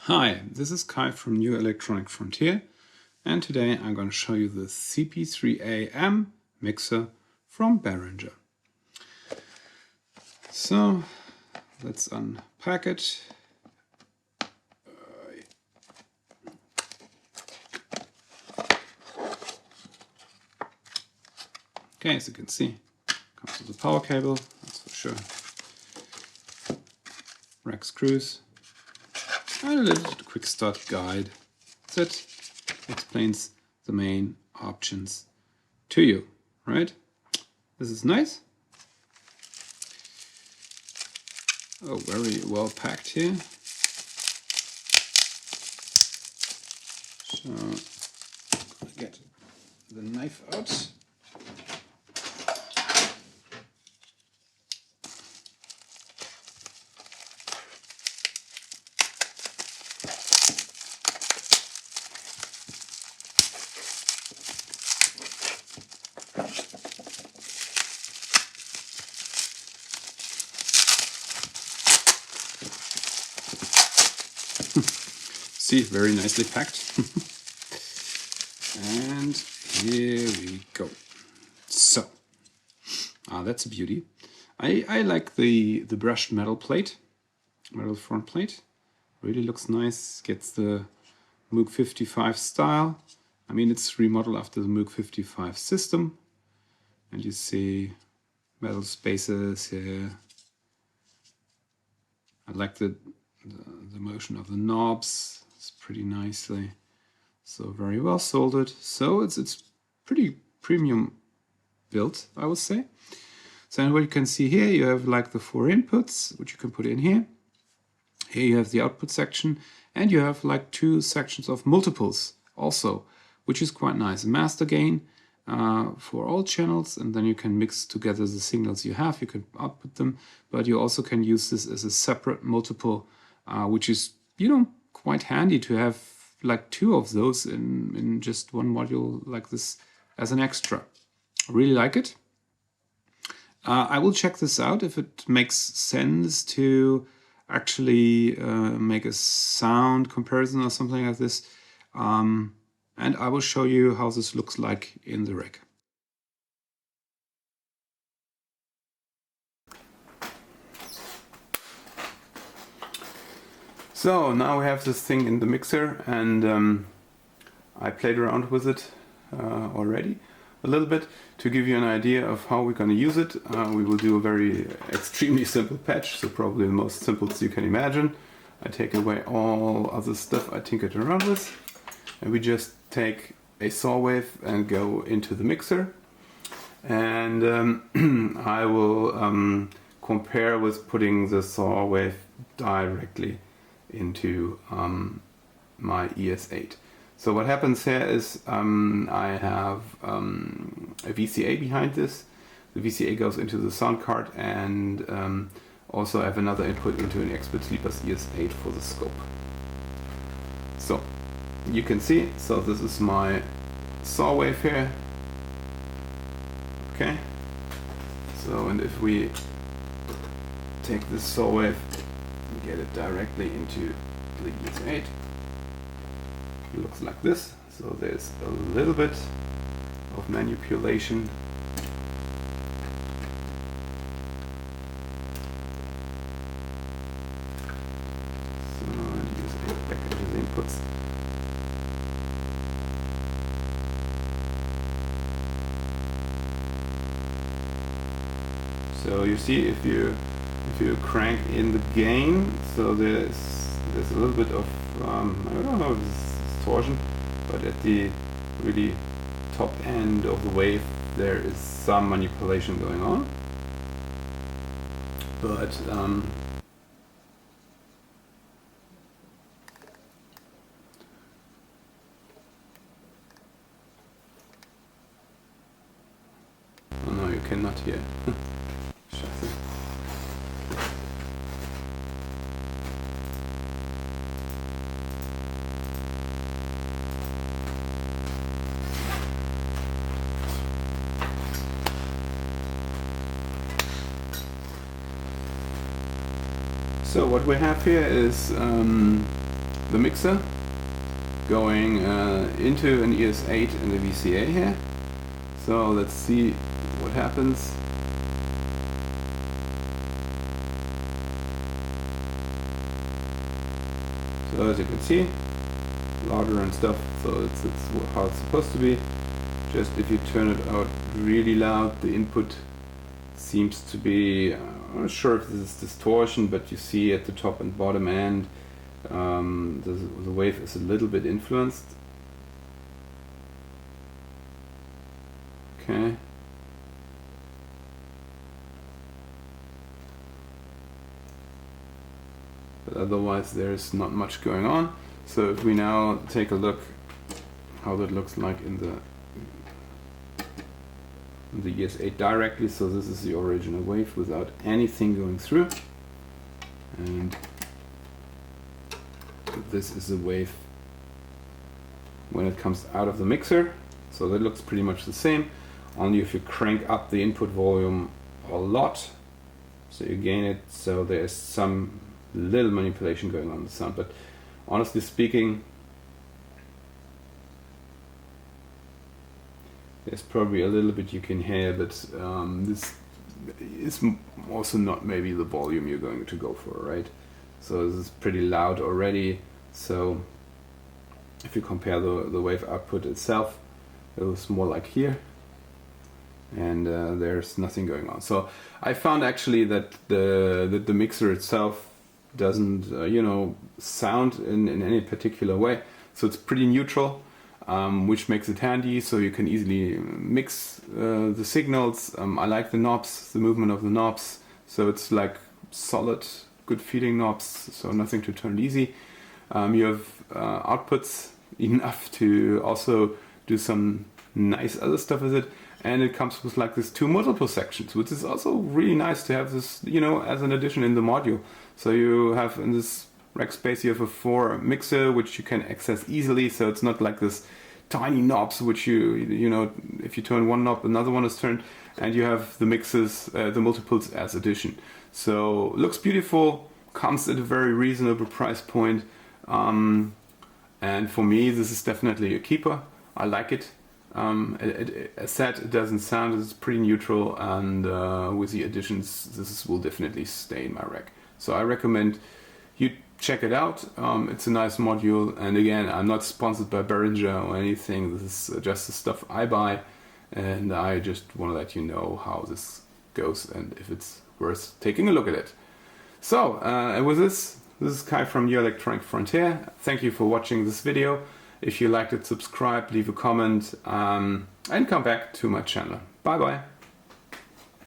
Hi, this is Kai from New Electronic Frontier, and today I'm going to show you the CP3A-M Mixer from Behringer. So let's unpack it. Okay, as you can see, comes with a power cable, that's for sure. Rack screws. And a little quick start guide that explains the main options to you, right? This is nice. Oh, very well packed here. So, I'll get the knife out. See, very nicely packed. And here we go. So, that's a beauty. I like the brushed metal front plate. Really looks nice. Gets the Moog 55 style. I mean, it's remodeled after the Moog 55 system. And you see metal spaces here. I like the motion of the knobs. It's pretty nicely. So very well soldered. So it's pretty premium built, I would say. So what you can see here, you have like the 4 inputs, which you can put in here. Here you have the output section, and you have like 2 sections of multiples also, which is quite nice. A master gain for all channels, and then you can mix together the signals you have. You can output them, but you also can use this as a separate multiple, which is, you know, quite handy to have like 2 of those in just one module like this as an extra. I really like it. I will check this out if it makes sense to actually make a sound comparison or something like this. And I will show you how this looks like in the rack. So now we have this thing in the mixer, and I played around with it already a little bit to give you an idea of how we're going to use it. We will do a very extremely simple patch, so probably the most simplest you can imagine. I take away all other stuff I tinkered around with, and we just take a saw wave and go into the mixer, and I will compare with putting the saw wave directly into my ES8. So what happens here is I have a VCA behind this. The VCA goes into the sound card, and also I have another input into an Expert Sleeper's ES8 for the scope. So you can see, so this is my saw wave here. Okay. So, and if we take this saw wave, we get it directly into the ES8. It looks like this. So there's a little bit of manipulation. So and use it back into the inputs. So you see, if you crank in the gain, so there's a little bit of I don't know if this is distortion, but at the really top end of the wave there is some manipulation going on. But oh no, you cannot hear. Scheiße. So what we have here is the mixer going into an ES8 in the VCA here. So let's see what happens. So as you can see, louder and stuff, so it's how it's supposed to be. Just if you turn it out really loud, the input seems to be, I'm not sure if this is distortion, but you see at the top and bottom end, the wave is a little bit influenced. Okay. But otherwise there's not much going on. So if we now take a look how that looks like in the ES8 directly, so this is the original wave without anything going through, and this is the wave when it comes out of the mixer. So that looks pretty much the same, only if you crank up the input volume a lot, so you gain it, so there's some little manipulation going on in the sound. But honestly speaking, there's probably a little bit you can hear, but this is also not maybe the volume you're going to go for, right? So this is pretty loud already. So if you compare the wave output itself, it was more like here, and there's nothing going on. So I found actually that the mixer itself doesn't you know, sound in any particular way, so it's pretty neutral, which makes it handy, so you can easily mix the signals. I like the knobs, the movement of the knobs, so it's like solid, good feeling knobs, so nothing to turn easy. You have outputs enough to also do some nice other stuff with it, and it comes with like this 2 multiple sections, which is also really nice to have this, you know, as an addition in the module. So you have in this rack space, you have a 4 mixer which you can access easily, so it's not like this tiny knobs which you know, if you turn one knob another one is turned, and you have the mixes, the multiples as addition. So looks beautiful, comes at a very reasonable price point, and for me this is definitely a keeper. I like it. As said, it doesn't sound, it's pretty neutral, and with the additions this will definitely stay in my rack. So I recommend you check it out. It's a nice module, and again, I'm not sponsored by Behringer or anything. This is just the stuff I buy, and I just want to let you know how this goes and if it's worth taking a look at it. So and with this is Kai from Your Electronic Frontier. Thank you for watching this video. If you liked it, subscribe, leave a comment, and come back to my channel. Bye bye.